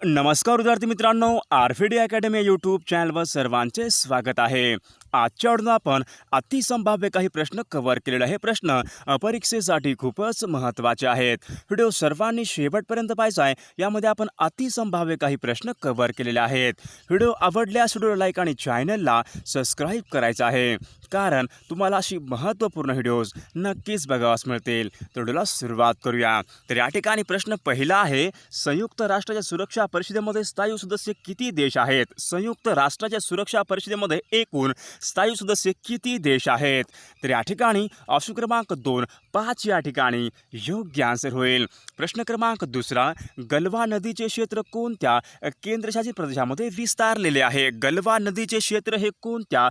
नमस्कार विद्यार्थी मित्रांनो, आरफीडी अकॅडमी यूट्यूब चॅनलवर सर्वांचे स्वागत आहे। आजच्या व्हिडिओत आपण अतिसंभाव्य काही प्रश्न कव्हर केलेले आहे। प्रश्न परीक्षेसाठी खूपच महत्त्वाचे आहेत। व्हिडिओ सर्वांनी शेवटपर्यंत पाहायचा आहे। यामध्ये आपण अतिसंभाव्य काही प्रश्न कव्हर केलेले आहेत। व्हिडिओ आवडल्यास व्हिडिओला लाईक आणि चॅनलला सबस्क्राईब करायचं आहे, कारण तुम्हाला अशी महत्त्वपूर्ण व्हिडिओज नक्कीच बघावास मिळतील। तर व्हिडिओला सुरुवात करूया। तर या ठिकाणी प्रश्न पहिला आहे, संयुक्त राष्ट्राच्या सुरक्षा परिषदेमध्ये स्थायी सदस्य किती देश आहेत? संयुक्त राष्ट्राच्या सुरक्षा परिषदेमध्ये एकूण स्थायी सदस्य किती देश आहेत? तर या ठिकाणी ऑप्शन क्रमांक 2 5 या ठिकाणी योग्य आन्सर होईल। प्रश्न क्रमांक दुसरा, गलवा नदीचे क्षेत्र कोणत्या केंद्रशासित प्रदेशामध्ये विस्तारलेले आहे? गलवा नदीचे क्षेत्र हे कोणत्या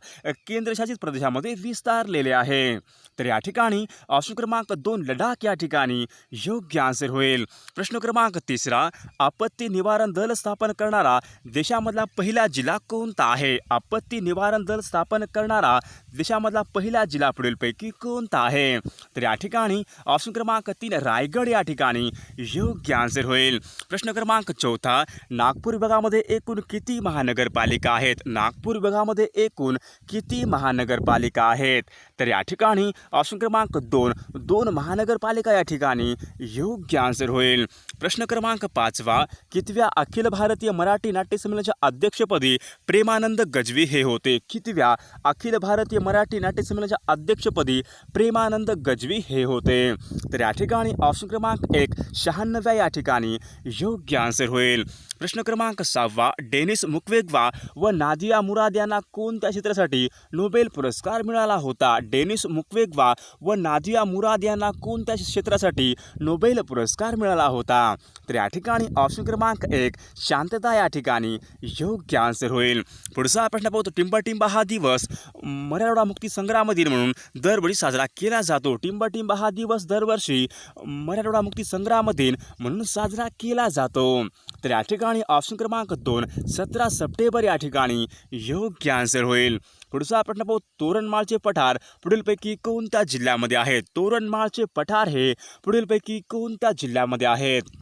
केंद्रशासित प्रदेशामध्ये विस्तारलेले आहे? तर या ठिकाणी ऑप्शन क्रमांक 2 लडाख या ठिकाणी योग्य आन्सर होईल। प्रश्न क्रमांक तिसरा, आपत्ती निवारण दल स्थापन करणारा देशामधला पहिला जिल्हा कोणता आहे? आपत्ती निवारण दल स्थापन करणारा देशामधला पहिला जिल्हा पुढीलपैकी कोणता आहे? तर या ठिकाणी ऑप्शन क्रमांक 3 रायगड या ठिकाणी योग्य आन्सर होईल। प्रश्न क्रमांक चौथा, नागपूर विभागामध्ये एकूण किती महानगरपालिका आहेत? नागपूर विभागामध्ये एकूण किती महानगरपालिका आहेत? तर या ठिकाणी ऑप्शन क्रमांक 2 महानगरपालिका या ठिकाणी योग्य आन्सर होईल। प्रश्न क्रमांक 5, कितव्या अखिल भारतीय मराठी नाट्य संमेलनाच्या अध्यक्षपदी प्रेमानंद गज्वी हे होते? कितव्या अखिल भारतीय मराठी नाट्य संमेलनाच्या अध्यक्षपदी प्रेमानंद गज्वी हे होते? तर या ठिकाणी ऑप्शन क्रमांक 1 96व्या या ठिकाणी योग्य आन्सर होईल। प्रश्न क्रमांक 6, डेनिस मुक्वेगवा व नादिया मुराद यांना कोणत्या क्षेत्रासाठी नोबेल पुरस्कार मिळाला होता? डेनिस मुक्वेगवा व नादिया मुराद यांना कोणत्या क्षेत्रासाठी नोबेल पुरस्कार मिळाला होता? तर या ठिकाणी ऑप्शन क्रमांक 1 शांतता या ठिकाणी योग्य आन्सर होईल। पुढचा प्रश्न पाहतो, टिंबटिंबा हा दिवस मराठवाडा मुक्ती संग्राम दिन म्हणून दरवर्षी साजरा केला जातो। टिंबटिंबा हा दिवस दरवर्षी मराठवाडा मुक्ती संग्राम दिन म्हणून साजरा केला जातो। तर या ठिकाणी ऑप्शन क्रमांक 2 17 सप्टेंबर या ठिकाणी योग्य आन्सर होईल। पुढचा प्रश्न पाहू, तोरणमाळचे पठार पुढीलपैकी कोणत्या जिल्ह्यामध्ये आहे? तोरणमाळचे पठार हे पुढीलपैकी कोणत्या जिल्ह्यामध्ये आहेत?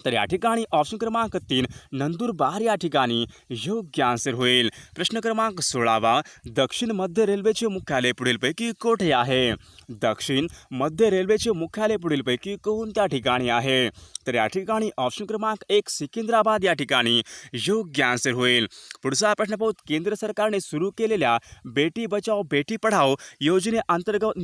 तर या ठिकाणी ऑप्शन क्रमांक 3 नंदुरबार या ठिकाणी योग्य आन्सर होईल। प्रश्न क्रमांक 16, दक्षिण मध्य रेल्वेचे मुख्यालय पुढीलपैकी कोठे आहे? दक्षिण मध्य रेल्वेचे मुख्यालय पुढीलपैकी कोणत्या ठिकाणी आहे? तर या ठिकाणी ऑप्शन क्रमांक 1 सिकंदराबाद या ठिकाणी योग्य आन्सर होईल। पुढचा प्रश्न पाहू, केंद्र सरकारने सुरू केलेल्या बेटी बचाओ बेटी पढाओ योजनेअंतर्गत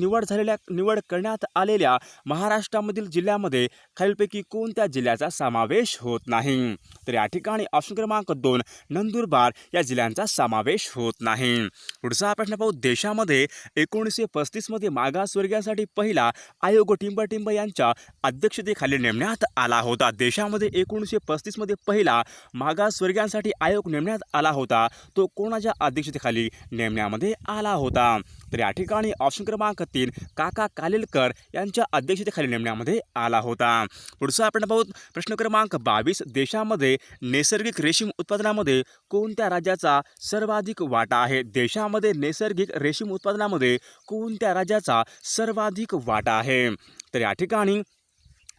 निवड करण्यात आलेल्या महाराष्ट्रामधील जिल्ह्यामध्ये खालीलपैकी कोणत्या जिल्ह्याचा समावेश होत नाही? तर या ठिकाणी ऑप्शन क्रमांक 2 नंदुरबार या जिल्ह्यांचा समावेश होत नाही। पुढचा प्रश्न पाहू, देशामध्ये 1935 मध्ये मागासवर्गीयांसाठी पहिला आयोग टिंबटिंब यांच्या अध्यक्षतेखाली नेमण्यात आला होता। देशामध्ये 1935 मध्ये पहिला मागासवर्गीयांसाठी आयोग नेमण्यात आला होता, तो कोणाच्या अध्यक्षतेखाली नेमण्यामध्ये आला होता? तर या ठिकाणी ऑप्शन क्रमांक 3 काका कालेलकर यांच्या अध्यक्षतेखाली नेमण्यामध्ये आला होता। पुढचा आपण पाहू, प्रश्न क्रमांक 22, देशामध्ये नैसर्गिक रेशीम उत्पादनामध्ये कोणत्या राज्याचा सर्वाधिक वाटा आहे? देशामध्ये नैसर्गिक रेशीम उत्पादनामध्ये कोणत्या राज्याचा सर्वाधिक वाटा आहे? तर या ठिकाणी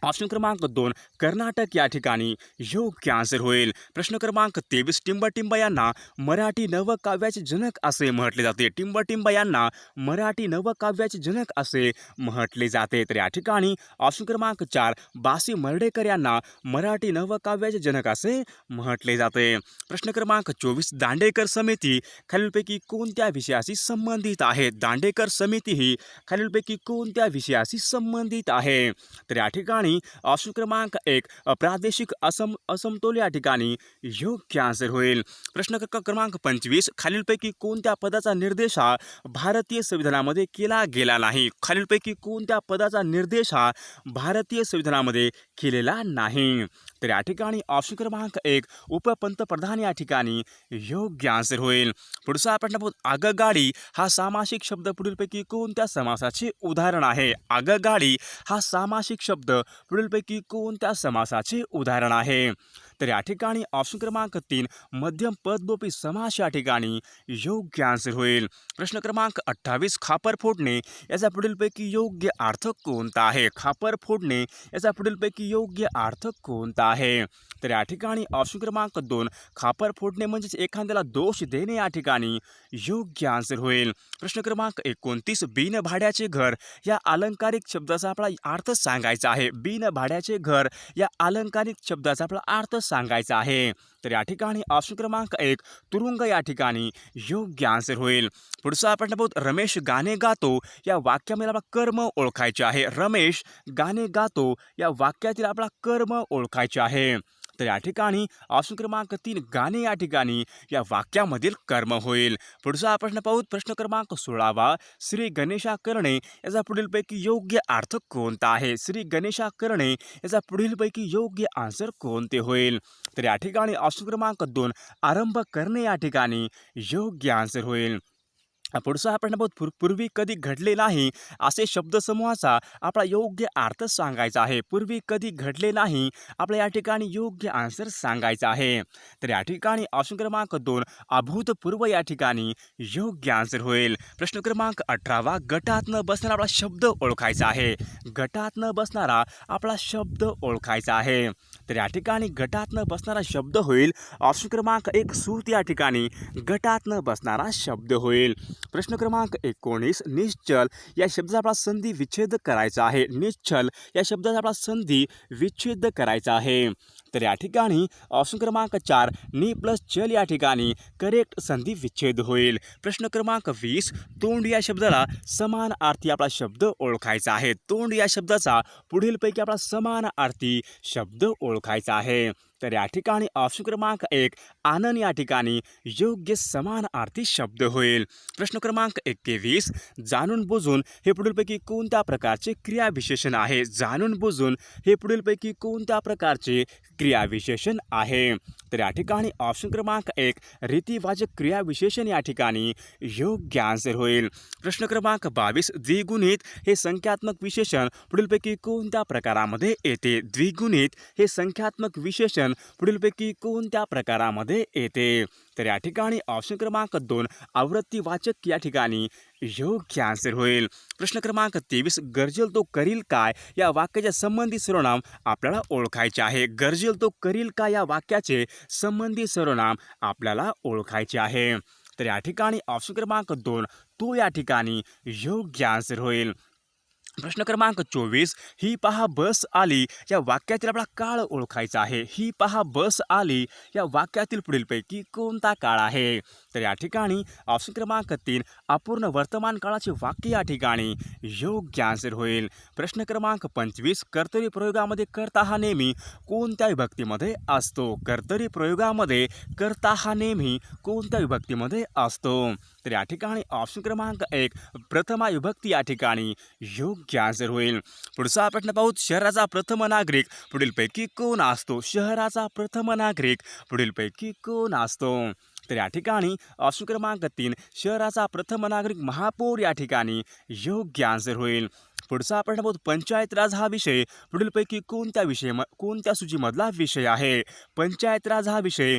ऑप्शन क्रमांक 2 कर्नाटक या ठिकाणी योग्य आन्सर होईल। प्रश्न क्रमांक 23, टिंबटिंब यांना मराठी नवकाव्याचे जनक असे म्हटले जाते। टिंबटिंब यांना मराठी नवकाव्याचे जनक असे म्हटले जाते। तर या ठिकाणी ऑप्शन क्रमांक 4 बासी मर्ढेकर यांना मराठी नवकाव्याचे जनक असे म्हटले जाते। प्रश्न क्रमांक 24, दांडेकर समिती खालीलपैकी कोणत्या विषयाशी संबंधित आहे? दांडेकर समिती ही खालीलपैकी कोणत्या विषयाशी संबंधित आहे? तर या ठिकाणी ऑप्शन क्रमांक 1 प्रादेशिक असमतोल या ठिकाणी योग्य आन्सर होईल। प्रश्न क्रमांक 25, खालीलपैकी कोणत्या पदाचा निर्देश हा भारतीय संविधानामध्ये केला गेला नाही? खालीलपैकी कोणत्या पदाचा निर्देश हा भारतीय संविधानामध्ये केलेला नाही? तर या ठिकाणी ऑप्शन क्रमांक 1 उपपंतप्रधान या ठिकाणी योग्य आन्सर होईल। पुढचा प्रश्न पाहू, आगगाडी हा सामासिक शब्द पुढीलपैकी कोणत्या समासाचे उदाहरण आहे? आगगाडी हा सामासिक शब्द पुढीलपैकी कोणत्या समासाचे उदाहरण आहे? तर या ठिकाणी ऑप्शन क्रमांक 3 मध्यम पदलोपी समास या ठिकाणी योग्य आन्सर होईल. प्रश्न क्रमांक 28 खापर फोडणे याचा पुढीलपैकी योग्य अर्थ कोणता आहे? खापर फोडणे याचा पुढीलपैकी योग्य अर्थ कोणता आहे? तर या ठिकाणी ऑप्शन क्रमांक 2 खापर फोडणे म्हणजेच एखाद्याला दोष देणे या ठिकाणी योग्य आन्सर होईल. प्रश्न क्रमांक 29 बिनभाड्याचे घर या अलंकारिक शब्दाचा आपला अर्थ सांगायचा आहे. बिनभाड्याचे घर या अलंकारिक शब्दाचा आपला अर्थ सांगायचा आहे. तर या ठिकाणी ऑप्शन क्रमांक 1 तुरुंग या ठिकाणी योग्य आन्सर होईल. पुढचा आपण पाहू रमेश गाणे गातो या वाक्यामध्ये आपला कर्म ओळखायचे आहे. रमेश गाणे गातो या वाक्यातील आपला कर्म ओळखायचे आहे. तर या ठिकाणी ऑप्शन क्रमांक 3 गाणे या ठिकाणी या वाक्यामधील कर्म होईल. पुढचा प्रश्न पाहू प्रश्न क्रमांक 16 श्री गणेशा करणे याचा पुढीलपैकी योग्य अर्थ कोणता आहे? श्री गणेशा करणे याचा पुढीलपैकी योग्य आन्सर कोणते होईल? तर या ठिकाणी ऑप्शन क्रमांक 2 आरंभ करणे या ठिकाणी योग्य आन्सर होईल. पुढचा आपण पूर्वी कधी घडले नाही असे शब्दसमूहाचा आपला योग्य अर्थ सांगायचा आहे. पूर्वी कधी घडले नाही आपल्या या ठिकाणी योग्य आन्सर सांगायचा आहे. तर या ठिकाणी ऑप्शन क्रमांक 2 अभूतपूर्व या ठिकाणी योग्य आन्सर होईल. प्रश्न क्रमांक 18 गटात न बसणारा आपला शब्द ओळखायचा आहे. गटात न बसणारा आपला शब्द ओळखायचा आहे. तर या ठिकाणी गटात न बसणारा शब्द होईल ऑप्शन क्रमांक 1 सूत या ठिकाणी गटात न बसणारा शब्द होईल. प्रश्न क्रमांक 19 निश्चल या शब्दाचा आपला संधी विच्छेद करायचा आहे. निश्चल या शब्दाचा आपला संधी विच्छेद करायचा आहे. तर या ठिकाणी ऑप्शन क्रमांक 4 नि प्लस चल या ठिकाणी करेक्ट संधी विच्छेद होईल. प्रश्न क्रमांक 20 तोंड या शब्दाला समानार्थी आपला शब्द ओळखायचा आहे. तोंड या शब्दाचा पुढीलपैकी आपला समानार्थी शब्द ओळखायचा आहे. तर या ठिकाणी ऑप्शन क्रमांक 1 आनंद या ठिकाणी योग्य समानार्थी शब्द होईल. प्रश्न क्रमांक 21 जाणून बुजून हे पुढीलपैकी कोणत्या प्रकारचे क्रियाविशेषण आहे? जाणून बुजून हे पुढीलपैकी कोणत्या प्रकारचे क्रियाविशेषण आहे? तर या ठिकाणी ऑप्शन क्रमांक 1 रीतिवाचक क्रियाविशेषण या ठिकाणी योग्य आन्सर होईल. प्रश्न क्रमांक 22 द्विगुणित हे संख्यात्मक विशेषण पुढीलपैकी कोणत्या प्रकारामध्ये येते? द्विगुणित हे संख्यात्मक विशेषण पुढीलपैकी कोणत्या प्रकारामध्ये येते? तर या ठिकाणी ऑप्शन क्रमांक 2 आवृत्तीवाचक या ठिकाणी योग्य आन्सर होईल. प्रश्न क्रमांक 23 गरजेल तो करील काय या वाक्याचे संबंधी सर्वनाम आपल्याला ओळखायचे आहे. गरजेल तो करील काय या वाक्याचे संबंधी सर्वनाम आपल्याला ओळखायचे आहे. तर या ठिकाणी ऑप्शन क्रमांक 2 तो या ठिकाणी योग्य आन्सर होईल. प्रश्न क्रमांक 24 ही पहा बस आली या वाक्यातील आपला काळ ओळखायचा आहे. ही पहा बस आली या वाक्यातील पुढीलपैकी कोणता काळ आहे? तर या ठिकाणी ऑप्शन क्रमांक 3 अपूर्ण वर्तमान काळाचे वाक्य या ठिकाणी योग्य आन्सर होईल. प्रश्न क्रमांक 25 कर्तरी प्रयोगामध्ये कर्ता हा नेहमी कोणत्या विभक्तीमध्ये असतो? कर्तरी प्रयोगामध्ये कर्ता हा नेहमी कोणत्या विभक्तीमध्ये असतो? तर या ठिकाणी ऑप्शन क्रमांक 1 प्रथमा विभक्ती या ठिकाणी योग्य आन्सर होईल. पुढचा प्रश्न पाहू शहराचा प्रथम नागरिक पुढीलपैकी कोण असतो? शहराचा प्रथम नागरिक पुढीलपैकी कोण असतो? तर या ठिकाणी ऑप्शन क्रमांक 3 शहराचा प्रथम नागरिक महापौर या ठिकाणी योग्य आन्सर होईल. पुढचा प्रश्न पाहू पंचायत राज हा विषय पुढीलपैकी कोणत्या सूचीमधला विषय आहे? पंचायत राज हा विषय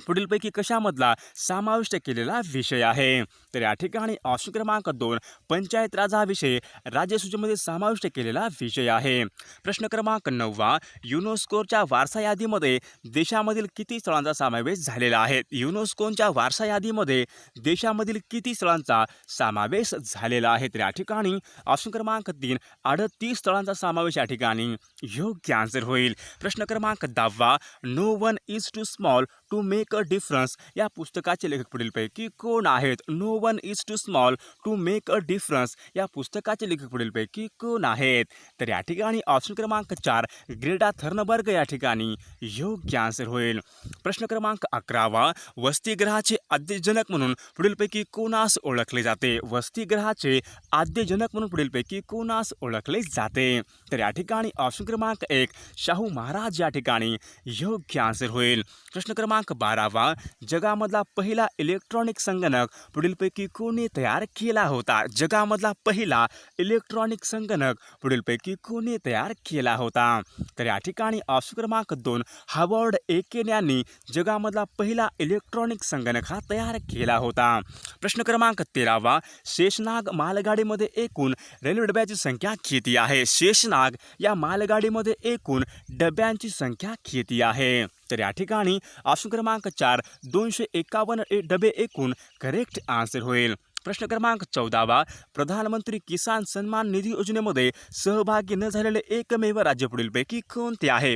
पुढीलपैकी कशामधला समाविष्ट केलेला विषय आहे? तर या ठिकाणी ऑप्शन क्रमांक 2 पंचायत राज हा विषय राज्यसूचीमध्ये समाविष्ट केलेला विषय आहे. प्रश्न क्रमांक 9 युनेस्कोच्या वारसा यादीमध्ये देशामधील किती स्थळांचा समावेश झालेला आहे? युनेस्कोच्या वारसा यादीमध्ये देशामधील किती स्थळांचा समावेश झालेला आहे? तर या ठिकाणी ऑप्शन क्रमांक 3 38 स्थळांचा समावेश या ठिकाणी योग्य आन्सर होईल. प्रश्न क्रमांक 10 no one is too small to make a difference या पुस्तकाचे लेखक पुढीलपैकी कोण आहेत? No one is too small to make a difference या पुस्तकाचे लेखक पुढीलपैकी कोण आहेत? तर या ठिकाणी ऑप्शन क्रमांक 4 ग्रेटा थर्नबर्ग या ठिकाणी योग्य आन्सर होईल. प्रश्न क्रमांक 11 वसतिगृहाचे आद्यजनक म्हणून पुढीलपैकी कोणास ओळखले जाते? वसतिगृहाचे आद्यजनक म्हणून पुढीलपैकी कोणास ओळखले जाते? तर या ठिकाणी ऑप्शन क्रमांक 1 शाहू महाराज या ठिकाणी योग्य आन्सर होईल. प्रश्न क्रमांक 12 12वा जगामधला पहिला इलेक्ट्रॉनिक संगणक पुढीलपैकी कोणी तयार केला होता? जगामधला पहिला इलेक्ट्रॉनिक संगणक पुढीलपैकी कोणी तयार केला होता? तर या ठिकाणी ऑप्शन क्रमांक 2 हार्वर्ड एकेन यांनी जगामधला पहिला इलेक्ट्रॉनिक संगणक हा तयार केला होता. प्रश्न क्रमांक 13वा शेषनाग मालगाडीमध्ये एकूण रेल्वे डब्याची संख्या किती आहे? शेषनाग या मालगाडीमध्ये एकूण डब्यांची संख्या किती आहे? तर या ठिकाणी ऑप्शन क्रमांक 4 251 डबे एकूण करेक्ट आन्सर होईल. प्रश्न क्रमांक 14वा प्रधानमंत्री किसान सन्मान निधी योजनेमध्ये सहभागी न झालेले एकमेव राज्य पुढीलपैकी कोणते आहे?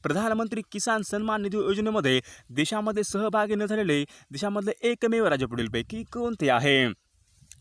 प्रधानमंत्री किसान सन्मान निधी योजनेमध्ये देशामध्ये सहभागी न झालेले देशामधले एकमेव राज्य पुढीलपैकी कोणते आहे?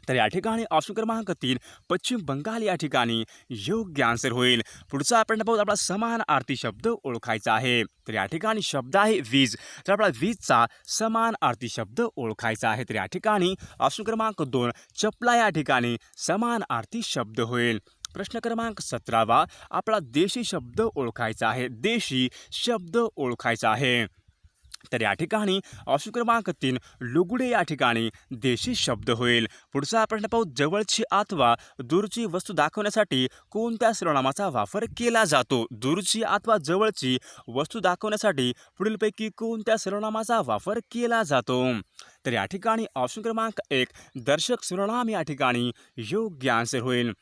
तर या ठिकाणी ऑप्शन क्रमांक 3 पश्चिम बंगाल या ठिकाणी योग्य आन्सर होईल. पुढचा आपण पाहू आपला समानार्थी शब्द ओळखायचा आहे. तर या ठिकाणी शब्द आहे वीज. तर आपला वीजचा समानार्थी शब्द ओळखायचा आहे. तर या ठिकाणी ऑप्शन क्रमांक 2 चपला या ठिकाणी समानार्थी शब्द होईल. प्रश्न क्रमांक 17वा आपला देशी शब्द ओळखायचा आहे. देशी शब्द ओळखायचा आहे. तर या ठिकाणी ऑप्शन क्रमांक 3 लुगडे या ठिकाणी देशी शब्द होईल. पुढचा प्रश्न पाहू जवळची अथवा दूरची वस्तू दाखवण्यासाठी कोणत्या सर्वनामाचा वापर केला जातो? दूरची अथवा जवळची वस्तू दाखवण्यासाठी पुढीलपैकी कोणत्या सर्वनामाचा वापर केला जातो? तर या ठिकाणी ऑप्शन क्रमांक 1 दर्शक सर्वनाम या ठिकाणी योग्य आन्सर होईल.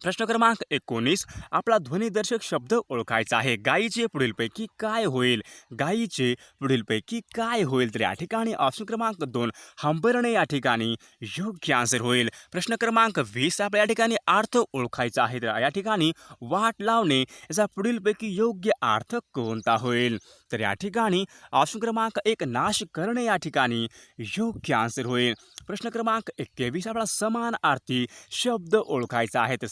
प्रश्न क्रमांक 19 आपला ध्वनिदर्शक शब्द ओळखायचा आहे. गायीचे पुढीलपैकी काय होईल? गायीचे पुढीलपैकी काय होईल? तर या ठिकाणी ऑप्शन क्रमांक 2 हंबरणे या ठिकाणी योग्य आन्सर होईल. प्रश्न क्रमांक 20 आपल्या या ठिकाणी अर्थ ओळखायचा आहे. तर या ठिकाणी वाट लावणे याचा पुढीलपैकी योग्य अर्थ कोणता होईल? तर या ठिकाणी ऑप्शन क्रमांक 1 नाश करणे या ठिकाणी योग्य आन्सर होईल. प्रश्न क्रमांक 21 आपला समानार्थी शब्द ओळखायचा आहे. तर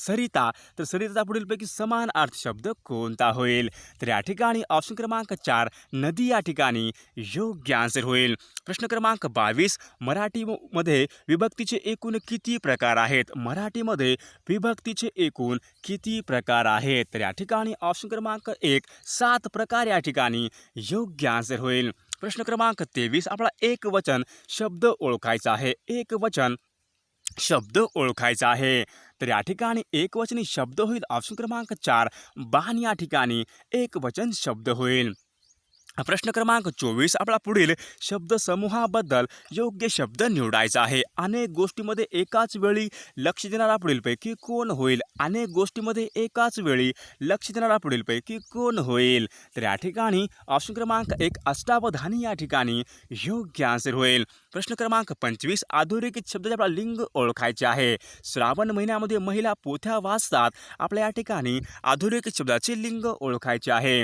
सरिताचा पुढीलपैकी समानार्थी शब्द कोणता होईल? तर या ठिकाणी ऑप्शन क्रमांक 4 नदी या ठिकाणी योग्य आन्सर होईल. प्रश्न क्रमांक 22 मराठीमध्ये विभक्तीचे एकूण किती प्रकार आहेत? मराठीमध्ये विभक्तीचे एकूण किती प्रकार आहेत? तर या ठिकाणी ऑप्शन क्रमांक 1 7 प्रकार या ठिकाणी योग्य आन्सर होईल. प्रश्न क्रमांक 23 आपला एकवचन शब्द ओळखायचा आहे. एकवचन शब्द ओळखायचा आहे. तर या ठिकाणी एकवचनी शब्द होईल ऑप्शन क्रमांक 4 बाण या ठिकाणी एकवचन शब्द होईल. प्रश्न क्रमांक 24 आपला पुढील शब्द समूहाबद्दल योग्य शब्द निवडायचा आहे. अनेक गोष्टींमध्ये एकाच वेळी लक्ष देणारा पुढीलपैकी कोण होईल? अनेक गोष्टींमध्ये एकाच वेळी लक्ष देणारा पुढीलपैकी कोण होईल? तर या ठिकाणी ऑप्शन क्रमांक 1 अष्टावधानी या ठिकाणी योग्य आन्सर होईल. प्रश्न क्रमांक 25 अधोरेखित शब्दाचे आपला लिंग ओळखायचे आहे. श्रावण महिन्यामध्ये महिला पोथ्या वाचतात. आपल्या या ठिकाणी अधोरेखित शब्दाचे लिंग ओळखायचे आहे.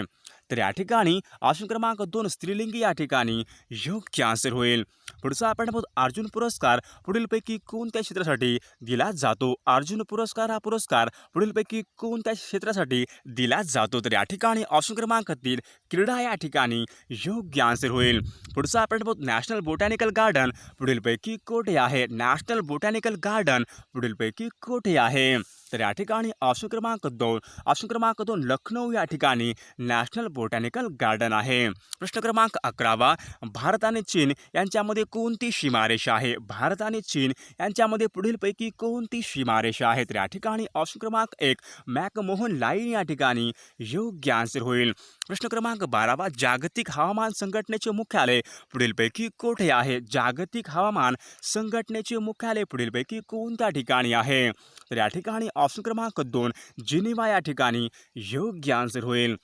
तर या ठिकाणी ऑप्शन क्रमांक 2 स्त्रीलिंगी या ठिकाणी योग्य आन्सर होईल. पुढचा आपण पाहू अर्जुन पुरस्कार पुढीलपैकी कोणत्या क्षेत्रासाठी दिला जातो? अर्जुन पुरस्कार हा पुरस्कार पुढीलपैकी कोणत्या क्षेत्रासाठी दिला जातो? तर या ठिकाणी ऑप्शन क्रमांक 3 क्रीडा या ठिकाणी योग्य आन्सर होईल. पुढचा आपण पाहू नॅशनल बोटॅनिकल गार्डन पुढीलपैकी कोठे आहे? नॅशनल बोटॅनिकल गार्डन पुढीलपैकी कोठे आहे? तर या ठिकाणी ऑप्शन क्रमांक 2 लखनौ या ठिकाणी नॅशनल बोटॅनिकल गार्डन आहे. प्रश्न क्रमांक 11 भारत आणि चीन यांच्यामध्ये कोणती सीमारेषा आहे? भारत आणि चीन यांच्यामध्ये पुढीलपैकी कोणती सीमारेषा आहे? तर या ठिकाणी ऑप्शन क्रमांक 1 मॅकमोहन लाईन या ठिकाणी योग्य आन्सर होईल. प्रश्न क्रमांक 12 जागतिक हवामान संघटनेचे मुख्यालय पुढीलपैकी कोठे आहे? जागतिक हवामान संघटनेचे मुख्यालय पुढीलपैकी कोणत्या ठिकाणी आहे? तर या ठिकाणी ऑप्शन क्रमांक 2 जिनिव्हा या ठिकाणी योग्य आन्सर होईल.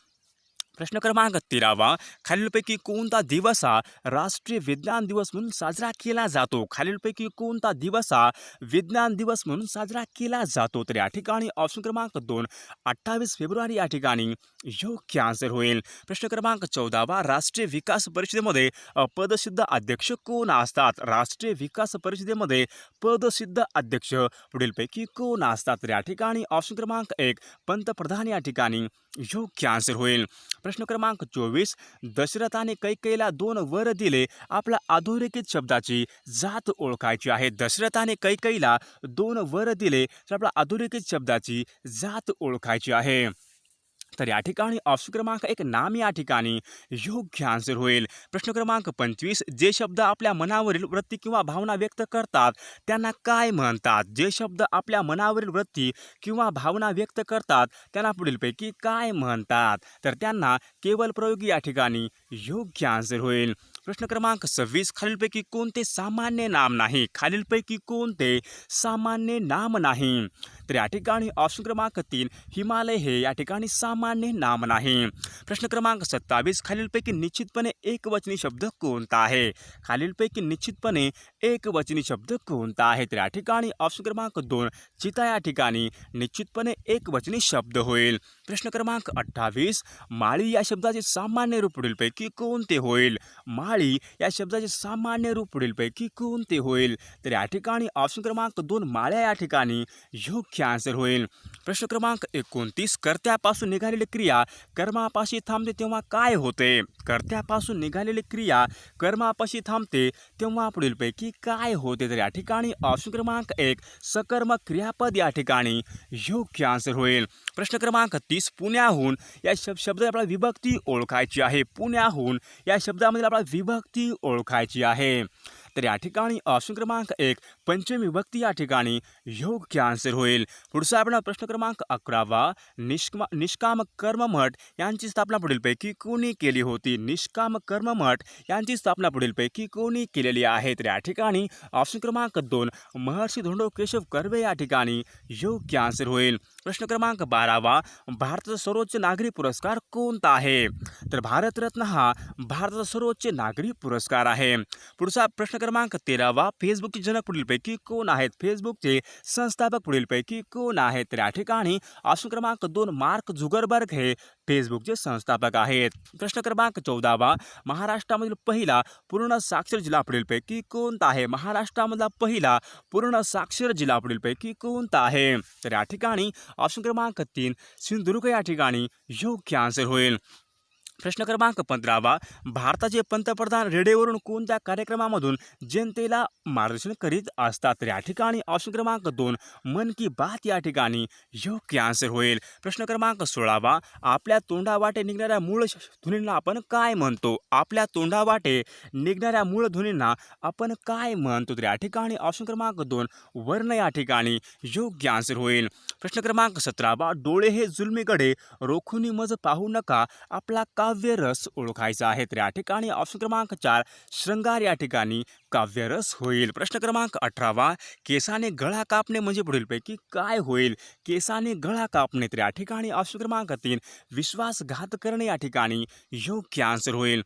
प्रश्न क्रमांक 13 खालीलपैकी कोणता दिवस हा राष्ट्रीय विज्ञान दिवस म्हणून साजरा केला जातो? खालीलपैकी कोणता दिवस हा विज्ञान दिवस म्हणून साजरा केला जातो? तर या ठिकाणी ऑप्शन क्रमांक 2 28 फेब्रुवारी या ठिकाणी योग्य आन्सर होईल. प्रश्न क्रमांक 14 राष्ट्रीय विकास परिषदेमध्ये पदसिद्ध अध्यक्ष कोण असतात? राष्ट्रीय विकास परिषदेमध्ये पदसिद्ध अध्यक्ष पुढीलपैकी कोण असतात? तर या ठिकाणी ऑप्शन क्रमांक 1 पंतप्रधान या ठिकाणी योग्य आन्सर होईल. प्रश्न क्रमांक 24 दशरथाने कैकेयीला 2 वर दिले. आपला अधोरेखित शब्दाची जात ओळखायची आहे. दशरथाने कैकेयीला 2 वर दिले तर आपला अधोरेखित शब्दाची जात ओळखायची आहे. तर या ठिकाणी ऑप्शन क्रमांक 1 नाम या ठिकाणी योग्य आन्सर होईल. प्रश्न क्रमांक 25 जे शब्द आपल्या मनावरील वृत्ती किंवा भावना व्यक्त करतात त्यांना काय म्हणतात? जे शब्द आपल्या मनावरील वृत्ती किंवा भावना व्यक्त करतात त्यांना पुढीलपैकी काय म्हणतात? तर त्यांना केवल प्रयोगी या ठिकाणी योग्य आन्सर होईल. प्रश्न क्रमांक 26 खालीलपैकी कोणते सामान्य नाम नाही? खालीलपैकी कोणते सामान्य नाम नाही? तर या ठिकाणी ऑप्शन क्रमांक 3 हिमालय हे या ठिकाणी सामान्य नाम नाही. प्रश्न क्रमांक 27 खालीलपैकी निश्चितपणे एकवचनी शब्द कोणता आहे? खालीलपैकी निश्चितपणे एकवचनी शब्द कोणता आहे? तर या ठिकाणी ऑप्शन क्रमांक 2 चिता या ठिकाणी निश्चितपणे एकवचनी शब्द होईल. प्रश्न क्रमांक 28 माळी या शब्दाचे सामान्य रूप पुढीलपैकी कोणते होईल? माळी या शब्दाचे सामान्य रूप पुढीलपैकी कोणते होईल? तर या ठिकाणी ऑप्शन क्रमांक 2 माळ्या या ठिकाणी योग्य आन्सर होईल. प्रश्न क्रमांक 29 कर्त्यापासून निघालेली क्रिया कर्मापाशी थांबते तेव्हा काय होते? कर्त्यापासून निघालेली क्रिया कर्मापाशी थांबते तेव्हा पुढीलपैकी काय होते? तर या ठिकाणी ऑप्शन क्रमांक 1 सकर्मक क्रियापद या ठिकाणी योग्य आन्सर होईल. प्रश्न क्रमांक 30 पुण्याहून या शब्दाची आपल्याला विभक्ती ओळखायची आहे. पुण्याहून या शब्दामध्ये आपल्याला विभक्ती ओळखायची आहे. तर या ठिकाणी ऑप्शन क्रमांक 1 पंचमी विभक्ती या ठिकाणी योग्य आन्सर होईल. पुढचा आपला प्रश्न क्रमांक 11 निष्काम कर्ममठ यांची स्थापना पुढीलपैकी कोणी केली होती? निष्काम कर्ममठ यांची स्थापना पुढीलपैकी कोणी केलेली आहे? तर या ठिकाणी ऑप्शन क्रमांक 2 महर्षी धोंडो केशव कर्वे या ठिकाणी योग्य आन्सर होईल. प्रश्न क्रमांक 12 भारताचा सर्वोच्च नागरी पुरस्कार कोणता आहे? तर भारतरत्न हा भारताचा सर्वोच्च नागरी पुरस्कार आहे. पुढचा प्रश्न क्रमांक 13 फेसबुकचे जनक पुढीलपैकी कोण आहेत? फेसबुकचे संस्थापक पुढीलपैकी कोण आहेत? तर या ठिकाणी ऑप्शन क्रमांक 2 मार्क झुकरबर्ग हे फेसबुकचे संस्थापक आहेत. प्रश्न क्रमांक 14 महाराष्ट्रामधील पहिला पूर्ण साक्षर जिल्हा पुढीलपैकी कोणता आहे? महाराष्ट्रामधला पहिला पूर्ण साक्षर जिल्हा पुढीलपैकी कोणता आहे? तर या ठिकाणी ऑप्शन क्रमांक 3 सिंधुदुर्ग या ठिकाणी योग्य आन्सर होईल. प्रश्न क्रमांक 15 भारताचे पंतप्रधान रेडिओवरून कोणत्या कार्यक्रमामधून जनतेला मार्गदर्शन करीत असतात? तर या ठिकाणी ऑप्शन क्रमांक 2 मन की बात या ठिकाणी योग्य आन्सर होईल. प्रश्न क्रमांक 16 आपल्या तोंडावाटे निघणाऱ्या मूळ ध्वनींना आपण काय म्हणतो? आपल्या तोंडावाटे निघणाऱ्या मूळ ध्वनींना आपण काय म्हणतो? तर या ठिकाणी ऑप्शन क्रमांक 2 वर्ण या ठिकाणी योग्य आन्सर होईल. प्रश्न क्रमांक 17 डोळे हे जुलमीकडे रोखुनी मज पाहू नका आपला काव्यरस ओळखायचा आहे. तर या ठिकाणी ऑप्शन क्रमांक 4 शृंगार या ठिकाणी काव्यरस होईल. प्रश्न क्रमांक 18 केसाने गळा कापणे म्हणजे पुढीलपैकी काय होईल? केसाने गळा कापणे. तर या ठिकाणी ऑप्शन क्रमांक 3 विश्वासघात करणे या ठिकाणी योग्य आन्सर होईल.